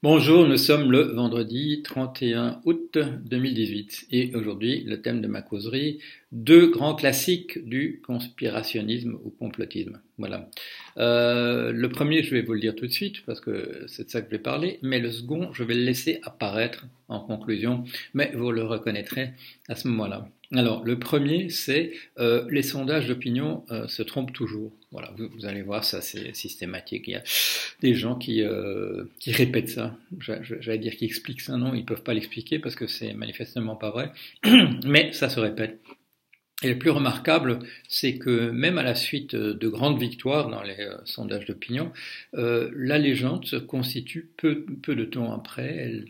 Bonjour, nous sommes le vendredi 31 août 2018 et aujourd'hui le thème de ma causerie, deux grands classiques du conspirationnisme ou complotisme. Voilà. Le premier, je vais vous le dire tout de suite parce que c'est de ça que je vais parler, mais le second, je vais le laisser apparaître en conclusion, mais vous le reconnaîtrez à ce moment-là. Alors, le premier, c'est les sondages d'opinion se trompent toujours. Voilà, vous allez voir, ça c'est systématique. Il y a des gens qui répètent ça. J'allais dire qu'ils expliquent ça, non, ils peuvent pas l'expliquer parce que c'est manifestement pas vrai, mais ça se répète. Et le plus remarquable, c'est que même à la suite de grandes victoires dans les sondages d'opinion, la légende se constitue peu de temps après. Elle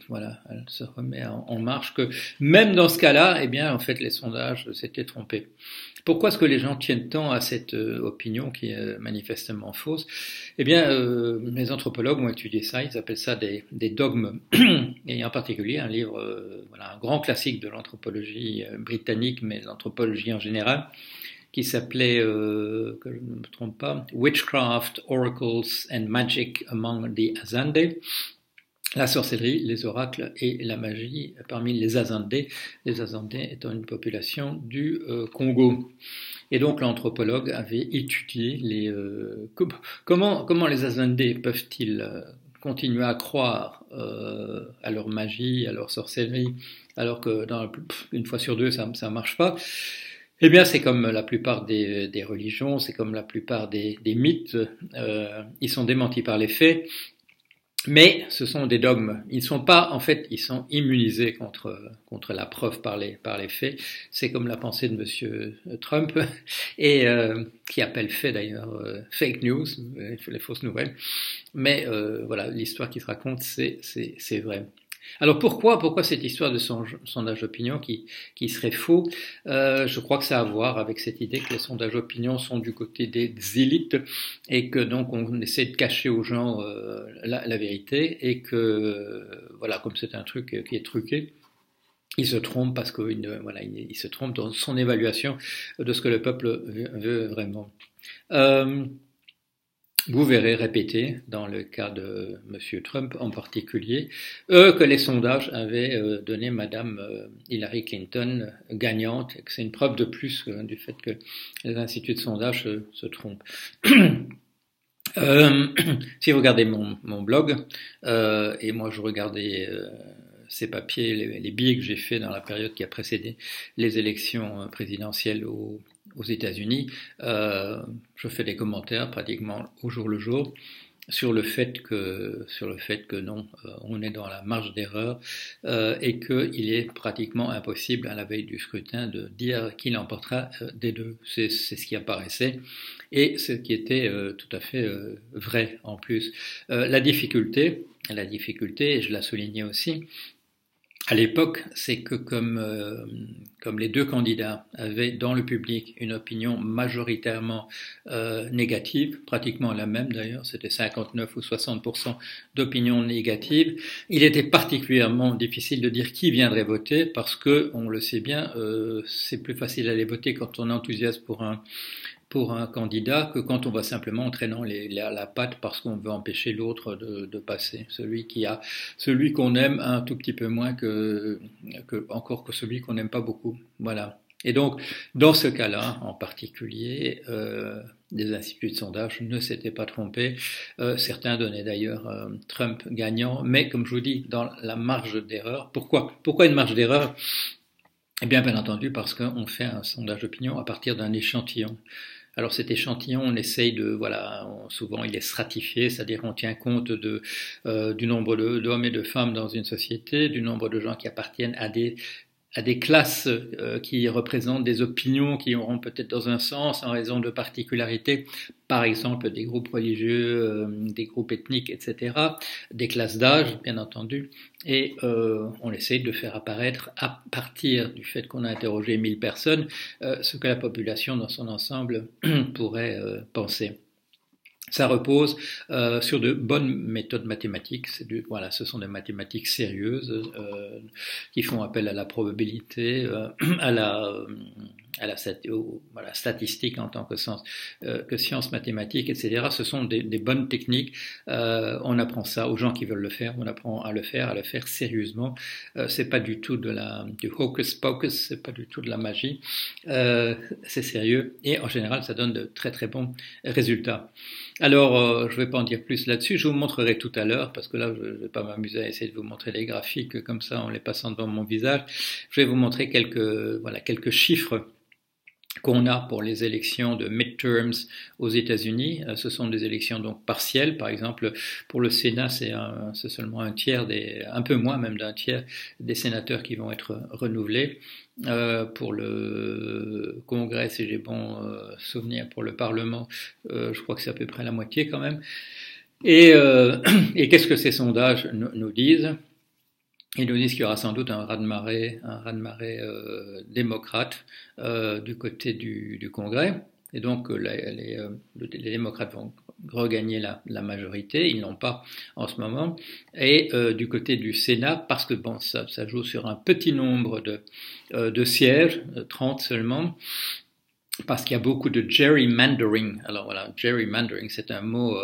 se remet en marche. Que même dans ce cas-là, eh bien, en fait, les sondages s'étaient trompés. Pourquoi est-ce que les gens tiennent tant à cette opinion qui est manifestement fausse? Eh bien, les anthropologues ont étudié ça, ils appellent ça des dogmes, et en particulier un livre, un grand classique de l'anthropologie britannique, mais de l'anthropologie en général, qui s'appelait, que je ne me trompe pas, Witchcraft, Oracles and Magic Among the Azande. La sorcellerie, les oracles et la magie parmi les Azandés étant une population du Congo. Et donc l'anthropologue avait étudié comment les Azandés peuvent-ils continuer à croire à leur magie, à leur sorcellerie, alors que une fois sur deux ça marche pas. Eh bien, c'est comme la plupart des religions, c'est comme la plupart des mythes, ils sont démentis par les faits. Mais ce sont des dogmes. Ils sont pas, en fait, ils sont immunisés contre la preuve par les faits. C'est comme la pensée de Monsieur Trump et qui appelle fait d'ailleurs fake news, les fausses nouvelles. Mais voilà, l'histoire qui se raconte, c'est vrai. Alors pourquoi cette histoire de sondage d'opinion qui serait faux? Je crois que ça a à voir avec cette idée que les sondages d'opinion sont du côté des élites et que donc on essaie de cacher aux gens la vérité et que voilà, comme c'est un truc qui est truqué, il se trompe parce il se trompe dans son évaluation de ce que le peuple veut vraiment. Vous verrez répéter, dans le cas de Monsieur Trump en particulier, que les sondages avaient donné Madame Hillary Clinton gagnante, et que c'est une preuve de plus du fait que les instituts de sondage se trompent. Si vous regardez mon blog, et moi je regardais ces papiers, les billets que j'ai faits dans la période qui a précédé les élections présidentielles aux États-Unis, je fais des commentaires pratiquement au jour le jour sur le fait que non, on est dans la marge d'erreur et qu'il est pratiquement impossible à la veille du scrutin de dire qui l'emportera des deux. C'est ce qui apparaissait et ce qui était tout à fait vrai en plus. La difficulté, et je la soulignais aussi, à l'époque, c'est que comme les deux candidats avaient dans le public une opinion majoritairement négative, pratiquement la même d'ailleurs, c'était 59 ou 60% d'opinion négative, il était particulièrement difficile de dire qui viendrait voter parce que, on le sait bien, c'est plus facile d'aller voter quand on est enthousiaste pour un candidat que quand on va simplement en traînant la patte parce qu'on veut empêcher l'autre de passer. Celui qu'on aime un tout petit peu moins encore que celui qu'on n'aime pas beaucoup. Voilà. Et donc, dans ce cas-là, en particulier, des instituts de sondage ne s'étaient pas trompés. Certains donnaient d'ailleurs Trump gagnant, mais comme je vous dis, dans la marge d'erreur. Pourquoi une marge d'erreur? Eh bien entendu, parce qu'on fait un sondage d'opinion à partir d'un échantillon. Alors cet échantillon, on essaye souvent il est stratifié, c'est-à-dire on tient compte du nombre d'hommes et de femmes dans une société, du nombre de gens qui appartiennent à des classes qui représentent des opinions qui auront peut-être dans un sens en raison de particularités, par exemple des groupes religieux, des groupes ethniques, etc., des classes d'âge, bien entendu, et on essaie de faire apparaître, à partir du fait qu'on a interrogé 1000 personnes, ce que la population dans son ensemble pourrait penser. Ça repose sur de bonnes méthodes mathématiques. Ce sont des mathématiques sérieuses qui font appel à la probabilité, voilà, statistique en tant que science mathématique, etc. Ce sont des bonnes techniques. On apprend ça aux gens qui veulent le faire. On apprend à le faire sérieusement. C'est pas du tout du hocus pocus, c'est pas du tout de la magie. C'est sérieux et en général, ça donne de très très bons résultats. Alors, je ne vais pas en dire plus là-dessus, je vous montrerai tout à l'heure, parce que là, je ne vais pas m'amuser à essayer de vous montrer les graphiques comme ça en les passant devant mon visage. Je vais vous montrer quelques chiffres qu'on a pour les élections de midterms aux États-Unis. Ce sont des élections donc partielles. Par exemple, pour le Sénat, c'est seulement un peu moins même d'un tiers des sénateurs qui vont être renouvelés. Pour le Congrès, si j'ai bon souvenir, pour le Parlement, je crois que c'est à peu près la moitié quand même. Et qu'est-ce que ces sondages nous disent ? Ils nous disent qu'il y aura sans doute un raz-de-marée démocrate du côté du Congrès. Et donc les démocrates vont regagner la majorité, ils n'ont pas en ce moment. Et du côté du Sénat, parce que bon, ça joue sur un petit nombre de sièges, 30 seulement, parce qu'il y a beaucoup de gerrymandering. Alors voilà, gerrymandering, c'est un mot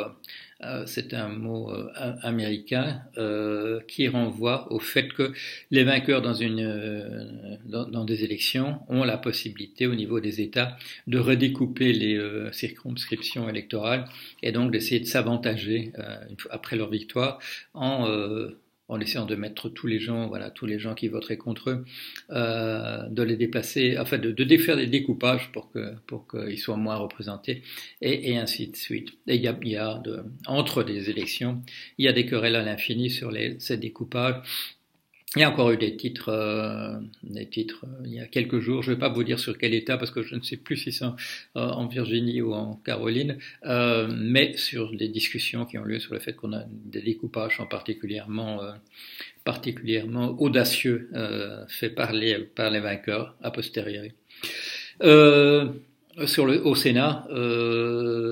américain qui renvoie au fait que les vainqueurs dans des élections ont la possibilité au niveau des États de redécouper les circonscriptions électorales et donc d'essayer de s'avantager après leur victoire en essayant de mettre tous les gens qui voteraient contre eux, de les déplacer, enfin de défaire des découpages pour qu'ils soient moins représentés, et ainsi de suite. Et il y a entre les élections, il y a des querelles à l'infini sur ces découpages. Il y a encore eu des titres il y a quelques jours. Je ne vais pas vous dire sur quel État parce que je ne sais plus si c'est en Virginie ou en Caroline, mais sur des discussions qui ont lieu sur le fait qu'on a des découpages particulièrement audacieux faits par les vainqueurs a posteriori. Au Sénat,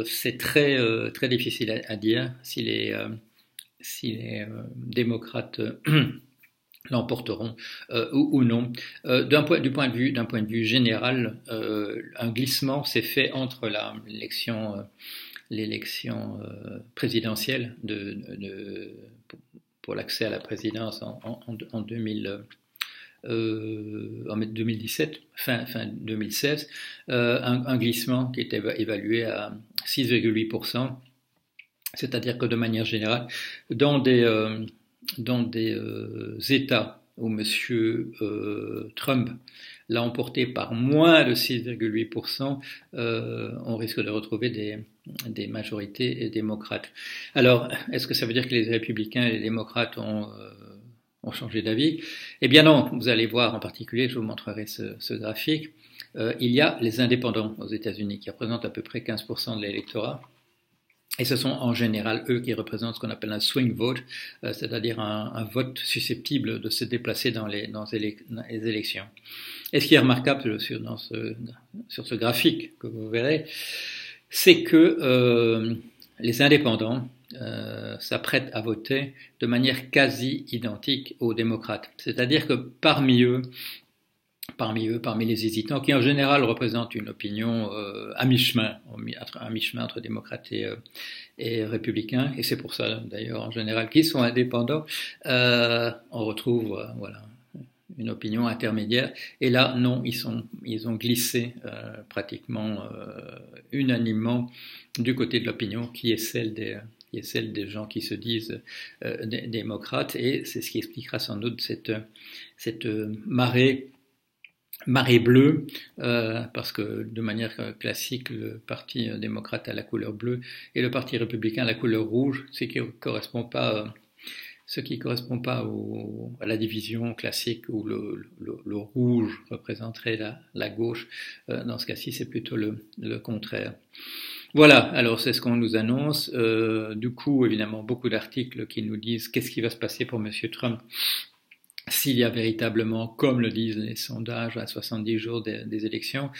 c'est très difficile à dire si les démocrates l'emporteront ou non. D'un point de vue général, un glissement s'est fait entre l'élection présidentielle pour l'accès à la présidence en 2017, fin 2016, un glissement qui était évalué à 6,8%, c'est-à-dire que de manière générale, dans des États où M. Trump l'a emporté par moins de 6,8%, on risque de retrouver des majorités démocrates. Alors, est-ce que ça veut dire que les républicains et les démocrates ont changé d'avis? Eh bien non, vous allez voir en particulier, je vous montrerai ce graphique, il y a les indépendants aux États-Unis qui représentent à peu près 15% de l'électorat. Et ce sont en général eux qui représentent ce qu'on appelle un swing vote, c'est-à-dire un vote susceptible de se déplacer dans les élections. Et ce qui est remarquable sur ce graphique que vous verrez, c'est que les indépendants s'apprêtent à voter de manière quasi identique aux démocrates. C'est-à-dire que parmi les hésitants, qui en général représentent une opinion à mi-chemin entre démocrates et républicains, et c'est pour ça d'ailleurs en général qu'ils sont indépendants, on retrouve une opinion intermédiaire. Et là, non, ils ont glissé pratiquement unanimement du côté de l'opinion qui est celle des gens qui se disent démocrates, et c'est ce qui expliquera sans doute cette marée bleue, parce que de manière classique, le Parti démocrate a la couleur bleue et le Parti républicain a la couleur rouge, ce qui correspond pas à la division classique où le rouge représenterait la gauche. Dans ce cas-ci, c'est plutôt le contraire. Voilà, alors c'est ce qu'on nous annonce. Du coup, évidemment, beaucoup d'articles qui nous disent qu'est-ce qui va se passer pour M. Trump s'il y a véritablement, comme le disent les sondages à 70 jours des élections,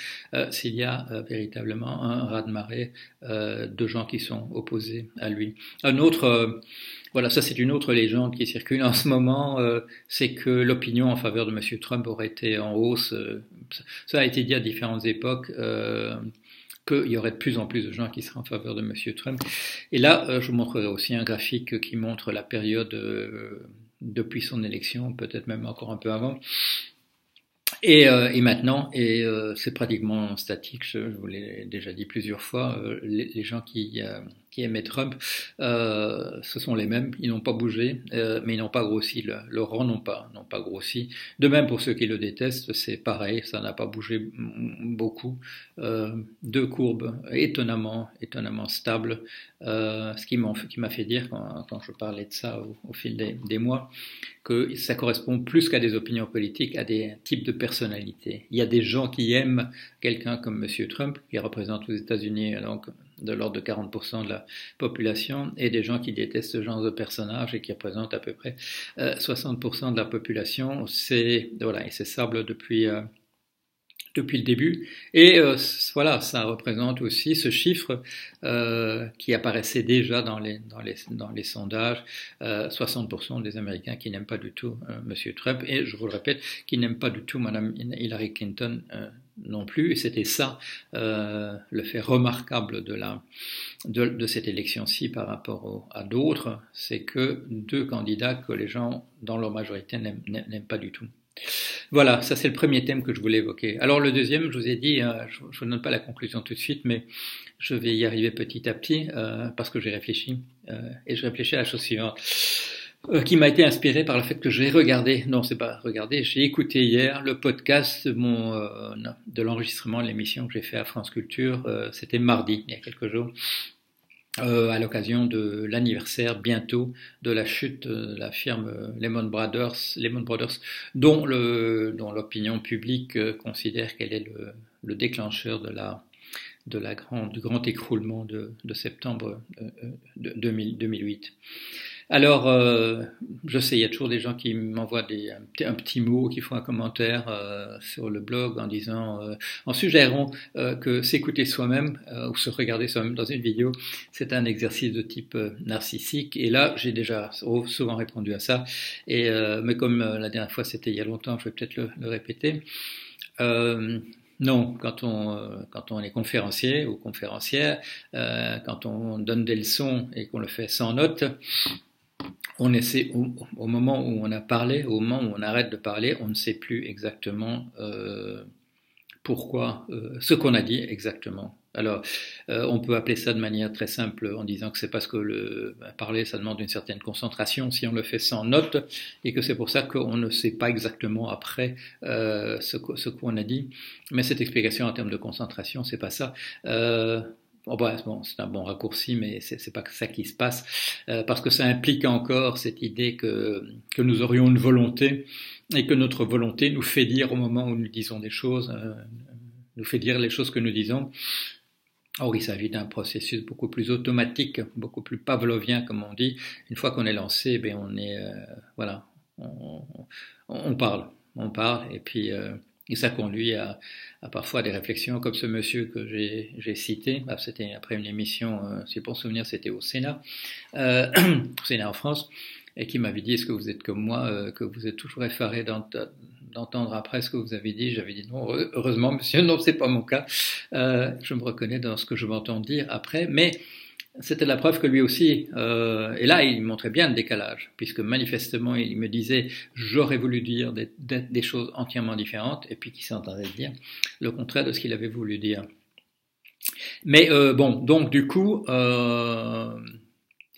s'il y a véritablement un raz-de-marée de gens qui sont opposés à lui. Un autre voilà, ça c'est une autre légende qui circule en ce moment, c'est que l'opinion en faveur de M. Trump aurait été en hausse. Ça a été dit à différentes époques. Qu'il y aurait de plus en plus de gens qui seraient en faveur de M. Trump. Et là, je vous montrerai aussi un graphique qui montre la période depuis son élection, peut-être même encore un peu avant, et maintenant, c'est pratiquement statique, je vous l'ai déjà dit plusieurs fois, les gens qui aimaient Trump, ce sont les mêmes, ils n'ont pas bougé, mais ils n'ont pas grossi, le rang n'ont pas grossi. De même pour ceux qui le détestent, c'est pareil, ça n'a pas bougé beaucoup. Deux courbes étonnamment stables, ce qui m'a fait dire quand je parlais de ça au fil des mois, que ça correspond plus qu'à des opinions politiques, à des types de personnalités. Il y a des gens qui aiment quelqu'un comme M. Trump, qui représente aux États-Unis donc de l'ordre de 40% de la population, et des gens qui détestent ce genre de personnage et qui représentent à peu près 60% de la population. C'est stable depuis le début. Et voilà, ça représente aussi ce chiffre qui apparaissait déjà dans les sondages, 60% des Américains qui n'aiment pas du tout M. Trump, et je vous le répète, qui n'aiment pas du tout Mme Hillary Clinton non plus. Et c'était ça le fait remarquable de cette élection-ci par rapport à d'autres, c'est que deux candidats que les gens dans leur majorité n'aiment pas du tout. Voilà, ça c'est le premier thème que je voulais évoquer. Alors le deuxième, je vous ai dit, je ne vous donne pas la conclusion tout de suite, mais je vais y arriver petit à petit parce que j'ai réfléchi. Et je réfléchis à la chose suivante, qui m'a été inspirée par le fait que j'ai j'ai écouté hier le podcast de l'enregistrement de l'émission que j'ai fait à France Culture. C'était mardi, il y a quelques jours. À l'occasion de l'anniversaire bientôt de la chute de la firme Lehman Brothers, dont l'opinion publique considère qu'elle est le déclencheur du grand écroulement de septembre 2008. Alors, je sais, il y a toujours des gens qui m'envoient un petit mot, qui font un commentaire sur le blog en suggérant que s'écouter soi-même ou se regarder soi-même dans une vidéo, c'est un exercice de type narcissique. Et là, j'ai déjà souvent répondu à ça. Mais comme la dernière fois, c'était il y a longtemps, je vais peut-être le répéter. Non, quand on est conférencier ou conférencière, quand on donne des leçons et qu'on le fait sans notes, on essaie au moment où on a parlé, au moment où on arrête de parler, on ne sait plus exactement pourquoi, ce qu'on a dit exactement. Alors, on peut appeler ça de manière très simple en disant que c'est parce que parler, ça demande une certaine concentration si on le fait sans note, et que c'est pour ça qu'on ne sait pas exactement après ce qu'on a dit. Mais cette explication en termes de concentration, c'est pas ça. Bon, c'est un bon raccourci, mais c'est pas ça qui se passe, parce que ça implique encore cette idée que nous aurions une volonté, et que notre volonté nous fait dire au moment où nous disons des choses, nous fait dire les choses que nous disons. Or, il s'agit d'un processus beaucoup plus automatique, beaucoup plus pavlovien, comme on dit. Une fois qu'on est lancé, ben on est, on parle, et puis et ça conduit à parfois des réflexions comme ce monsieur que j'ai cité. C'était après une émission, si pour souvenir, c'était au Sénat en France, et qui m'avait dit: est-ce que vous êtes comme moi, que vous êtes toujours effaré d'entendre après ce que vous avez dit? J'avais dit: non, heureusement monsieur, non, c'est pas mon cas. Je me reconnais dans ce que je m'entends dire après, mais c'était la preuve que lui aussi, et là il montrait bien le décalage, puisque manifestement il me disait: j'aurais voulu dire des choses entièrement différentes, et puis qu'il s'entendait dire le contraire de ce qu'il avait voulu dire. Mais donc du coup,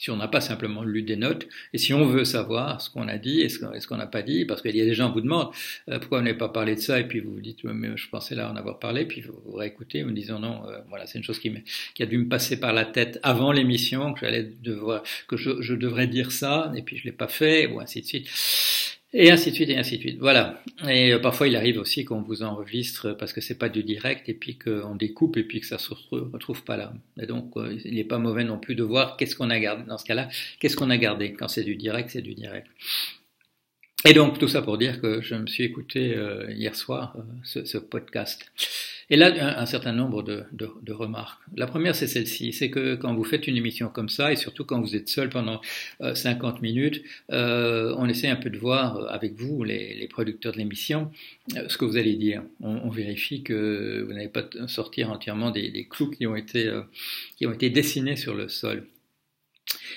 si on n'a pas simplement lu des notes, et si on veut savoir ce qu'on a dit et ce qu'on n'a pas dit, parce qu'il y a des gens qui vous demandent pourquoi on n'a pas parlé de ça, et puis vous vous dites: mais je pensais là en avoir parlé, puis vous réécoutez en me disant: non, voilà, c'est une chose qui a dû me passer par la tête avant l'émission, que je devrais dire ça, et puis je l'ai pas fait, ou ainsi de suite. Et ainsi de suite, et ainsi de suite. Voilà. Et parfois, il arrive aussi qu'on vous enregistre parce que c'est pas du direct, et puis qu'on découpe, et puis que ça se retrouve pas là. Et donc, il n'est pas mauvais non plus de voir qu'est-ce qu'on a gardé. Dans ce cas-là, qu'est-ce qu'on a gardé? Quand c'est du direct, c'est du direct. Et donc, tout ça pour dire que je me suis écouté hier soir ce podcast. Et là, un certain nombre de remarques. La première, c'est celle-ci, c'est que quand vous faites une émission comme ça, et surtout quand vous êtes seul pendant 50 minutes, on essaie un peu de voir avec vous, les producteurs de l'émission, ce que vous allez dire. On vérifie que vous n'allez pas sortir entièrement des clous qui ont été dessinés sur le sol.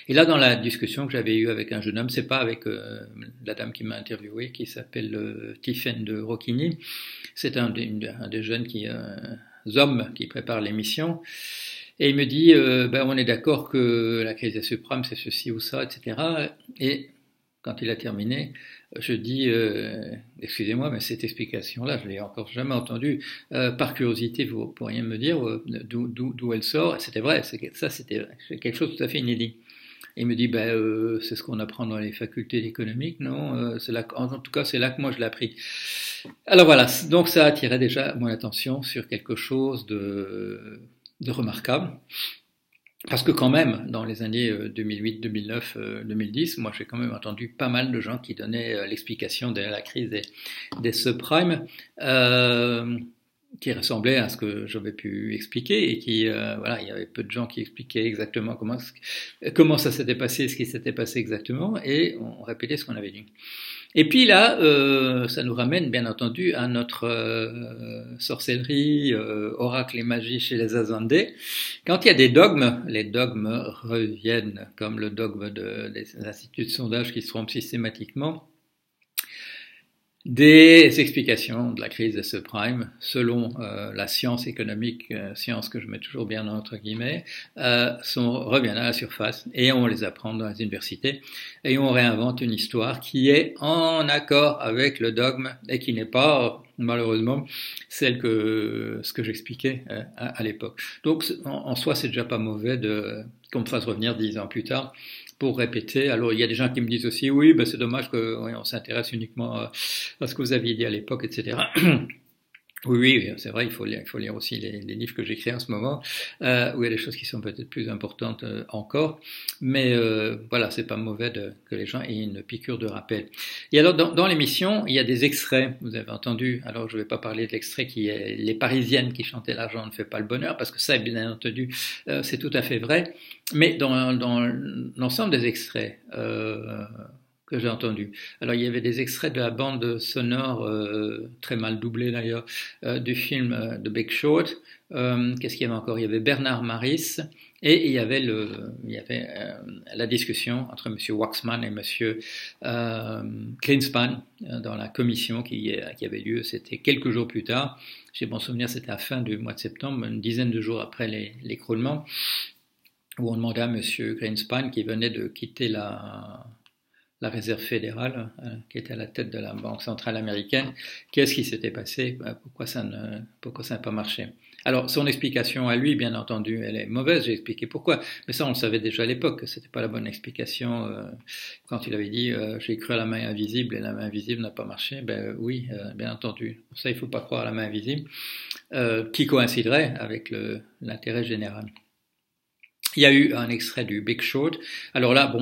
Et là, dans la discussion que j'avais eue avec un jeune homme, c'est pas avec la dame qui m'a interviewé, qui s'appelle Tiffaine de Rocquigny, c'est un des jeunes hommes qui préparent l'émission, et il me dit, on est d'accord que la crise des subprimes, c'est ceci ou ça, etc. Et quand il a terminé, je dis, excusez-moi, mais cette explication-là, je l'ai encore jamais entendue. Par curiosité, vous pourriez me dire d'où elle sort. C'était vrai, c'était quelque chose de tout à fait inédit. Et il me dit, c'est ce qu'on apprend dans les facultés d'économique, non c'est là, en tout cas, c'est là que moi je l'ai appris. Alors voilà, donc ça attirait déjà mon attention sur quelque chose de remarquable. Parce que quand même, dans les années 2008, 2009, 2010, moi j'ai quand même entendu pas mal de gens qui donnaient l'explication de la crise des subprimes, qui ressemblait à ce que j'avais pu expliquer et qui, il y avait peu de gens qui expliquaient exactement comment ça s'était passé, ce qui s'était passé exactement, et on répétait ce qu'on avait dit. Et puis là, ça nous ramène bien entendu à notre sorcellerie, oracle et magie chez les Azandais. Quand il y a des dogmes, les dogmes reviennent, comme le dogme des instituts de sondage qui se trompent systématiquement. Des explications de la crise des subprimes selon la science économique, science que je mets toujours bien entre guillemets, reviennent à la surface et on les apprend dans les universités et on réinvente une histoire qui est en accord avec le dogme et qui n'est pas malheureusement ce que j'expliquais à l'époque. Donc en soi c'est déjà pas mauvais qu'on me fasse revenir 10 ans plus tard pour répéter. Alors il y a des gens qui me disent aussi oui, c'est dommage qu'on s'intéresse uniquement à ce que vous aviez dit à l'époque, etc. Oui, c'est vrai, il faut lire aussi les livres que j'écris en ce moment, où il y a des choses qui sont peut-être plus importantes encore, mais voilà, c'est pas mauvais que les gens aient une piqûre de rappel. Et alors, dans l'émission, il y a des extraits, vous avez entendu, alors je vais pas parler de l'extrait qui est les Parisiennes qui chantaient l'argent ne fait pas le bonheur, parce que ça, bien entendu, c'est tout à fait vrai, mais dans l'ensemble des extraits, que j'ai entendu. Alors il y avait des extraits de la bande sonore, très mal doublée d'ailleurs, du film The Big Short. Qu'est-ce qu'il y avait encore? Il y avait Bernard Maris et il y avait la discussion entre Monsieur Waxman et Monsieur Greenspan dans la commission qui avait lieu. C'était quelques jours plus tard. J'ai bon souvenir, c'était à la fin du mois de septembre, une dizaine de jours après l'écroulement, où on demandait à Monsieur Greenspan, qui venait de quitter la Réserve fédérale, qui était à la tête de la Banque centrale américaine, qu'est-ce qui s'était passé, pourquoi ça n'a pas marché. Alors, son explication à lui, bien entendu, elle est mauvaise, j'ai expliqué pourquoi, mais ça on le savait déjà à l'époque, que c'était pas la bonne explication, quand il avait dit j'ai cru à la main invisible et la main invisible n'a pas marché, oui, bien entendu, pour ça il faut pas croire à la main invisible, qui coïnciderait avec l'intérêt général. Il y a eu un extrait du Big Short. Alors là,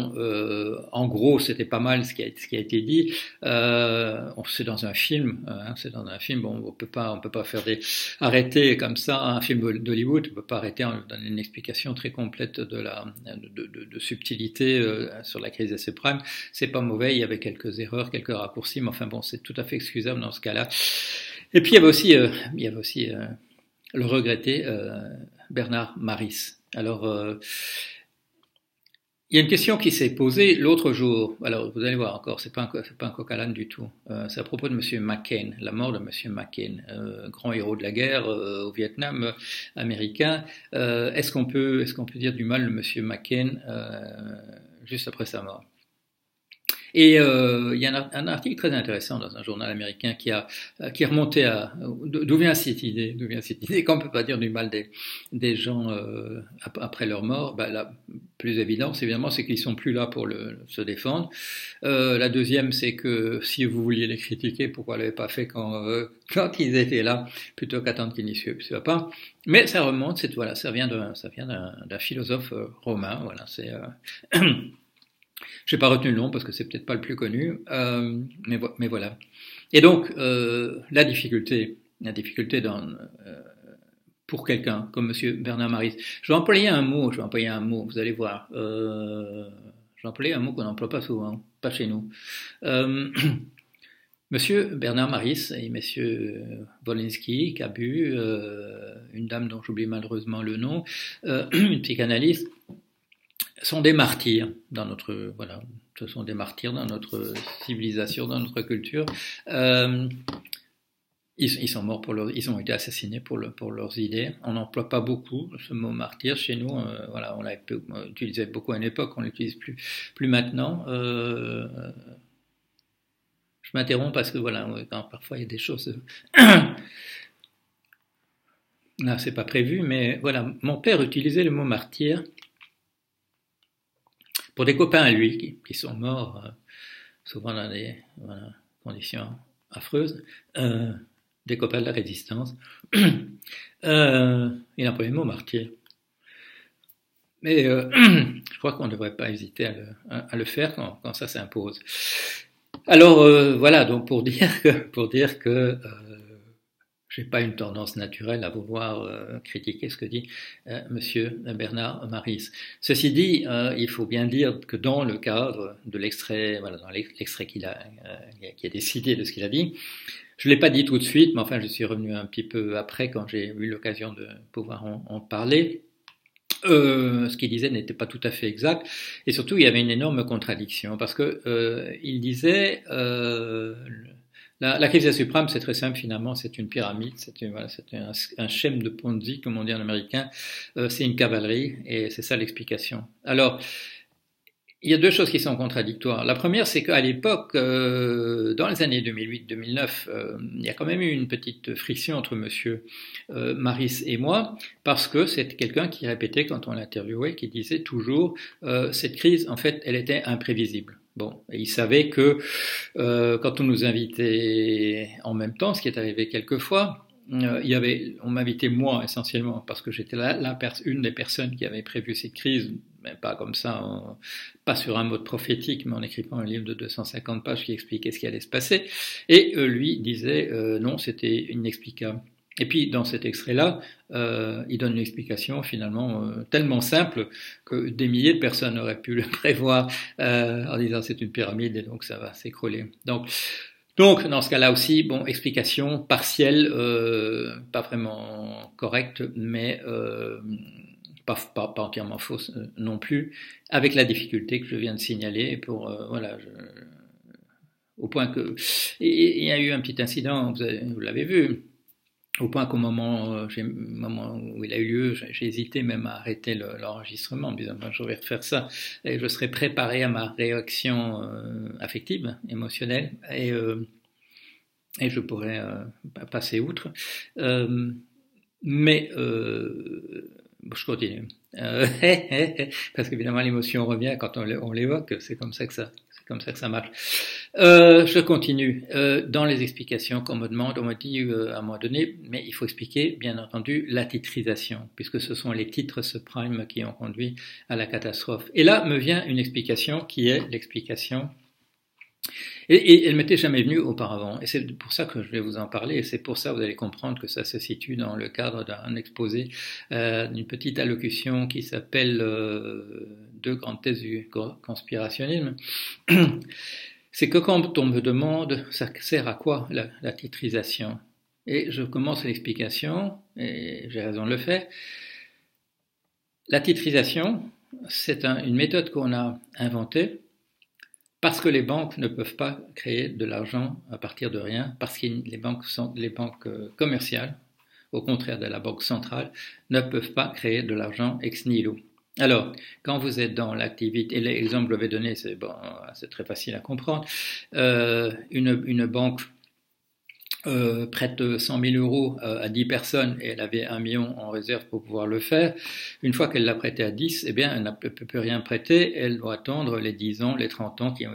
en gros, c'était pas mal ce qui a été dit. C'est dans un film, on peut pas arrêter comme ça un film d'Hollywood. On peut pas arrêter en donnant une explication très complète de subtilité sur la crise des subprimes. C'est pas mauvais. Il y avait quelques erreurs, quelques raccourcis, mais enfin c'est tout à fait excusable dans ce cas-là. Et puis il y avait aussi le regretté Bernard Maris. Alors, il y a une question qui s'est posée l'autre jour. Alors, vous allez voir encore, c'est pas un coq à l'âne du tout. C'est à propos de Monsieur McCain, la mort de Monsieur McCain, grand héros de la guerre au Vietnam américain. Est-ce qu'on peut dire du mal de Monsieur McCain juste après sa mort? Et il y a un article très intéressant dans un journal américain qui est remonté à d'où vient cette idée qu'on ne peut pas dire du mal des gens après leur mort. La plus évidente, évidemment, c'est qu'ils sont plus là pour se défendre. La deuxième, c'est que si vous vouliez les critiquer, pourquoi l'avez pas fait quand ils étaient là, plutôt qu'attendre qu'ils n'y soient pas. Mais ça remonte, ça vient d'un philosophe romain. Voilà, c'est j'ai pas retenu le nom parce que c'est peut-être pas le plus connu, mais voilà. Et donc la difficulté pour quelqu'un comme Monsieur Bernard Maris. Je vais employer un mot, vous allez voir. Je vais employer un mot qu'on n'emploie pas souvent, pas chez nous. Monsieur Bernard Maris et Messieurs Wolinski, Cabu, une dame dont j'oublie malheureusement le nom, une psychanalyste, sont des martyrs dans notre, voilà, ce sont des martyrs dans notre civilisation, dans notre culture. Ils sont morts ils ont été assassinés pour leurs idées. On n'emploie pas beaucoup ce mot martyr chez nous. Voilà, on l'a utilisé beaucoup à une époque, on l'utilise plus maintenant. Je m'interromps parce que voilà, quand parfois il y a des choses. Là, c'est pas prévu, mais voilà, mon père utilisait le mot martyr pour des copains à lui qui sont morts, souvent dans des conditions affreuses. Des copains de la résistance. Il employait le mot martyr. Mais je crois qu'on ne devrait pas hésiter à le faire quand ça s'impose. Alors voilà, donc pour dire que j'ai pas une tendance naturelle à vouloir critiquer ce que dit Monsieur Bernard Maris. Ceci dit, il faut bien dire que dans le cadre de l'extrait, voilà, dans l'extrait qui a décidé de ce qu'il a dit, je l'ai pas dit tout de suite, mais enfin je suis revenu un petit peu après quand j'ai eu l'occasion de pouvoir en parler. Ce qu'il disait n'était pas tout à fait exact, et surtout il y avait une énorme contradiction parce que il disait la crise suprême, c'est très simple finalement, c'est une pyramide, c'est un schème de Ponzi comme on dit en américain, c'est une cavalerie et c'est ça l'explication. Alors il y a deux choses qui sont contradictoires. La première, c'est qu'à l'époque, dans les années 2008-2009, il y a quand même eu une petite friction entre Monsieur Maris et moi, parce que c'est quelqu'un qui répétait quand on l'interviewait, qui disait toujours cette crise, en fait, elle était imprévisible. Bon, et il savait que quand on nous invitait en même temps, ce qui est arrivé quelquefois, on m'invitait moi essentiellement parce que j'étais une des personnes qui avait prévu cette crise, mais pas comme ça, pas sur un mode prophétique, mais en écrivant un livre de 250 pages qui expliquait ce qui allait se passer. Et lui disait non, c'était inexplicable. Et puis dans cet extrait-là, il donne une explication finalement tellement simple que des milliers de personnes auraient pu le prévoir en disant c'est une pyramide et donc ça va s'écrouler. Donc, dans ce cas-là aussi, bon, explication partielle, pas vraiment correcte, mais pas entièrement fausse non plus, avec la difficulté que je viens de signaler pour, voilà, au point que, il y a eu un petit incident, vous l'avez vu, au point qu'au moment où il a eu lieu, j'ai hésité même à arrêter l'enregistrement en me disant je vais refaire ça et je serai préparé à ma réaction affective, émotionnelle et je pourrais passer outre. Mais je continue. Parce qu'évidemment l'émotion revient quand on l'évoque, c'est comme ça que ça marche. Je continue. Dans les explications qu'on me demande, on m'a dit à un moment donné, mais il faut expliquer, bien entendu, la titrisation, puisque ce sont les titres subprimes qui ont conduit à la catastrophe. Et là me vient une explication qui est l'explication. Et elle m'était jamais venue auparavant. Et c'est pour ça que je vais vous en parler. Et c'est pour ça que vous allez comprendre que ça se situe dans le cadre d'un exposé, d'une petite allocution qui s'appelle Deux grandes thèses du conspirationnisme. C'est que quand on me demande, ça sert à quoi la titrisation? Et je commence l'explication, et j'ai raison de le faire. La titrisation, c'est une méthode qu'on a inventée parce que les banques ne peuvent pas créer de l'argent à partir de rien, parce que les banques commerciales, au contraire de la banque centrale, ne peuvent pas créer de l'argent ex nihilo. Alors, quand vous êtes dans l'activité, et l'exemple que je vais donner, c'est très facile à comprendre, une banque prête 100 000 euros à 10 personnes et elle avait 1 million en réserve pour pouvoir le faire. Une fois qu'elle l'a prêté à 10, eh bien, elle ne peut plus rien prêter. Elle doit attendre les 10 ans, les 30 ans qui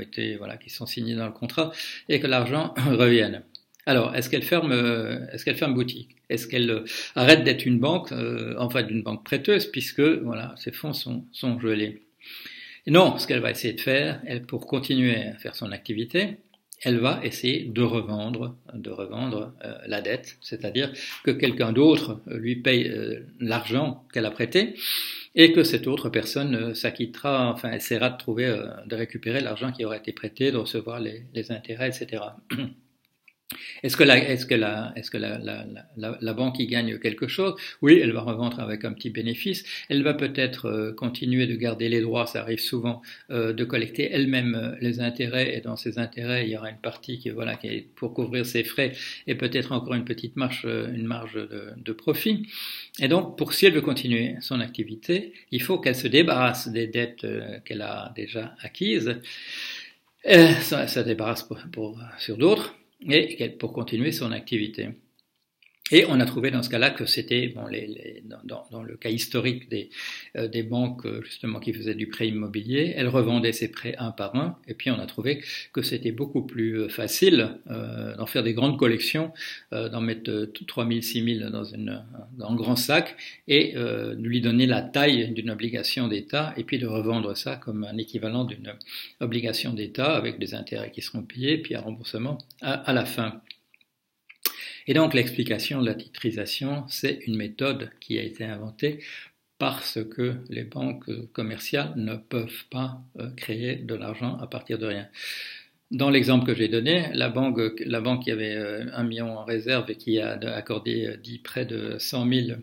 sont signés dans le contrat et que l'argent revienne. Alors, est-ce qu'elle ferme boutique? Est-ce qu'elle arrête d'être une banque, d'une banque prêteuse, puisque, voilà, ses fonds sont gelés? Et non, ce qu'elle va essayer de faire, pour continuer à faire son activité, elle va essayer de revendre la dette, c'est-à-dire que quelqu'un d'autre lui paye l'argent qu'elle a prêté et que cette autre personne s'acquittera, enfin essaiera de trouver, de récupérer l'argent qui aurait été prêté, de recevoir les intérêts, etc. Est-ce que la banque y gagne quelque chose? Oui, elle va revendre avec un petit bénéfice. Elle va peut-être continuer de garder les droits, ça arrive souvent, de collecter elle-même les intérêts, et dans ces intérêts, il y aura une partie qui est pour couvrir ses frais et peut-être encore une petite marge, de profit. Et donc, si elle veut continuer son activité, il faut qu'elle se débarrasse des dettes qu'elle a déjà acquises, ça débarrasse sur d'autres, et pour continuer son activité. Et on a trouvé dans ce cas-là que c'était, dans le cas historique des banques justement qui faisaient du prêt immobilier, elles revendaient ces prêts un par un, et puis on a trouvé que c'était beaucoup plus facile d'en faire des grandes collections, d'en mettre 3 000, 6 000 dans un grand sac, et de lui donner la taille d'une obligation d'État, et puis de revendre ça comme un équivalent d'une obligation d'État avec des intérêts qui seront payés, puis un remboursement à la fin. Et donc l'explication de la titrisation, c'est une méthode qui a été inventée parce que les banques commerciales ne peuvent pas créer de l'argent à partir de rien. Dans l'exemple que j'ai donné, la banque qui avait 1 million en réserve et qui a accordé dit près de 100 000,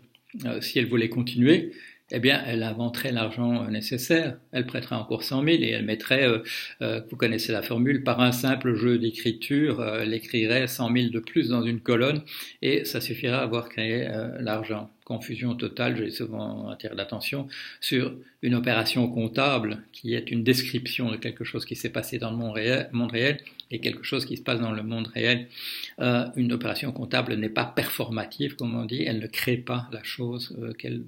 si elle voulait continuer, eh bien, elle inventerait l'argent nécessaire. Elle prêterait encore 100 000 et elle mettrait, vous connaissez la formule, par un simple jeu d'écriture, elle écrirait 100 000 de plus dans une colonne et ça suffirait à avoir créé l'argent. Confusion totale, j'ai souvent attiré l'attention sur une opération comptable qui est une description de quelque chose qui s'est passé dans le monde réel et quelque chose qui se passe dans le monde réel. Une opération comptable n'est pas performative, comme on dit, elle ne crée pas la chose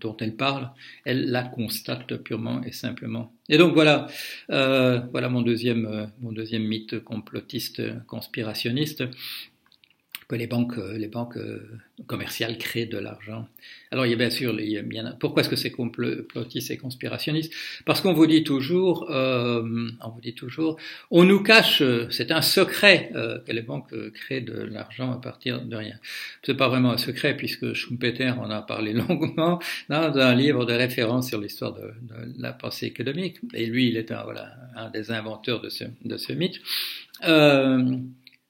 dont elle parle, elle la constate purement et simplement. Et donc voilà mon deuxième mythe complotiste, conspirationniste, que les banques commerciales créent de l'argent. Alors il y a bien sûr, pourquoi est-ce que c'est complotiste et conspirationniste? Parce qu'on vous dit toujours, on nous cache, c'est un secret que les banques créent de l'argent à partir de rien. C'est pas vraiment un secret puisque Schumpeter en a parlé longuement dans un livre de référence sur l'histoire de la pensée économique. Et lui, il est un des inventeurs de ce mythe.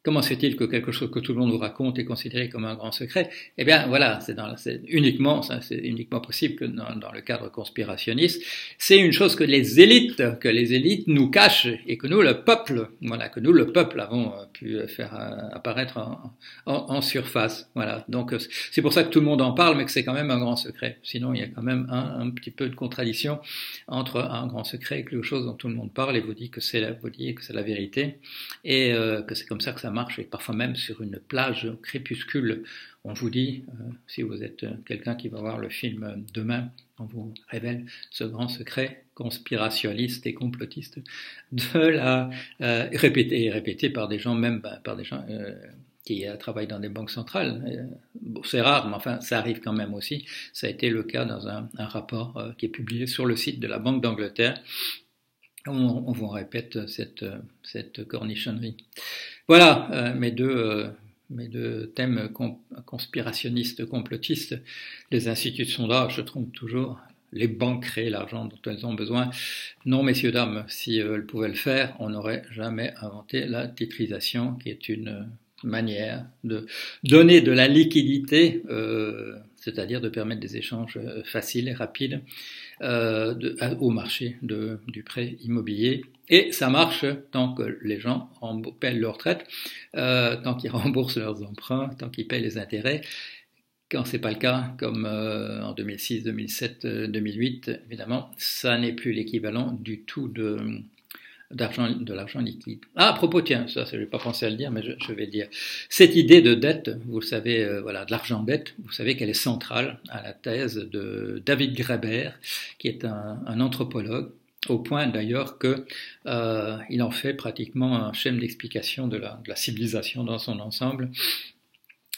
Comment se fait-il que quelque chose que tout le monde vous raconte est considéré comme un grand secret? Eh bien, voilà, c'est uniquement possible que dans le cadre conspirationniste. C'est une chose que les élites nous cachent et que nous, le peuple, avons pu faire apparaître en surface. Voilà. Donc, c'est pour ça que tout le monde en parle, mais que c'est quand même un grand secret. Sinon, il y a quand même un petit peu de contradiction entre un grand secret et quelque chose dont tout le monde parle et vous dit que c'est la vérité et que c'est comme ça que ça marche, et parfois même sur une plage au crépuscule, on vous dit, si vous êtes quelqu'un qui va voir le film demain, on vous révèle ce grand secret conspirationniste et complotiste répété par des gens, qui travaillent dans des banques centrales. C'est rare, mais enfin, ça arrive quand même aussi. Ça a été le cas dans un rapport qui est publié sur le site de la Banque d'Angleterre. On vous répète cette cornichonnerie. Voilà mes deux thèmes conspirationnistes, complotistes. Les instituts de sondage se trompent toujours. Les banques créent l'argent dont elles ont besoin. Non, messieurs, dames, si elles pouvaient le faire, on n'aurait jamais inventé la titrisation, qui est une manière de donner de la liquidité, c'est-à-dire de permettre des échanges faciles et rapides au marché du prêt immobilier. Et ça marche tant que les gens paient leur retraite, tant qu'ils remboursent leurs emprunts, tant qu'ils payent les intérêts. Quand c'est pas le cas, comme en 2006, 2007, 2008, évidemment, ça n'est plus l'équivalent du tout de l'argent liquide. Ah, à propos, tiens, ça, je n'ai pas pensé à le dire, mais je vais le dire. Cette idée de dette, vous le savez, de l'argent dette, vous savez qu'elle est centrale à la thèse de David Graeber, qui est un anthropologue, au point d'ailleurs que il en fait pratiquement un schème d'explication de la civilisation dans son ensemble.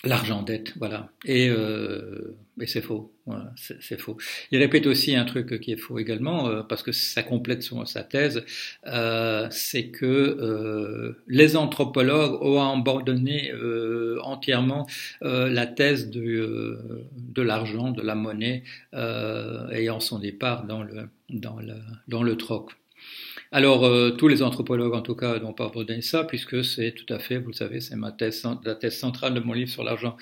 L'argent dette, voilà. Et c'est faux. Voilà, c'est faux. Il répète aussi un truc qui est faux également, parce que ça complète sa thèse, c'est que les anthropologues ont abandonné entièrement la thèse de l'argent, de la monnaie, ayant son départ dans le troc. Alors, tous les anthropologues, en tout cas, n'ont pas abandonné ça, puisque c'est tout à fait, vous le savez, c'est la thèse centrale de mon livre sur l'argent,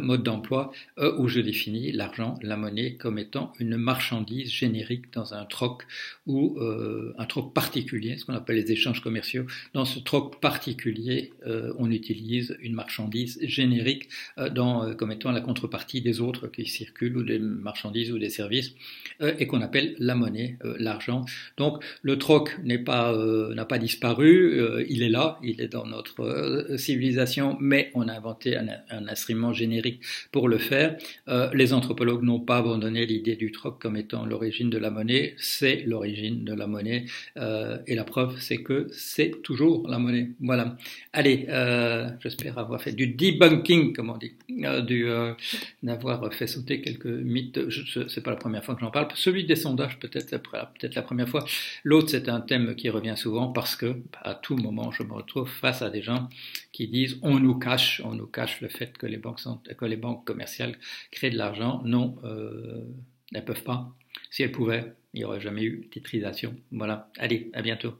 mode d'emploi, où je définis l'argent, la monnaie, comme étant une marchandise générique dans un troc ou un troc particulier, ce qu'on appelle les échanges commerciaux. Dans ce troc particulier, on utilise une marchandise générique comme étant la contrepartie des autres qui circulent, ou des marchandises ou des services, et qu'on appelle la monnaie, l'argent. Donc, le troc n'a pas disparu, il est là, il est dans notre civilisation, mais on a inventé un instrument générique pour le faire. Les anthropologues n'ont pas abandonné l'idée du troc comme étant l'origine de la monnaie, c'est l'origine de la monnaie, et la preuve c'est que c'est toujours la monnaie. Voilà. Allez, j'espère avoir fait du debunking, comme on dit, d'avoir fait sauter quelques mythes. C'est pas la première fois que j'en parle. Celui des sondages, peut-être la première fois. L'autre, c'est un thème qui revient souvent parce que à tout moment, je me retrouve face à des gens qui disent on nous cache le fait que les banques commerciales créent de l'argent. Non, elles peuvent pas. Si elles pouvaient, il n'y aurait jamais eu de titrisation. Voilà. Allez, à bientôt.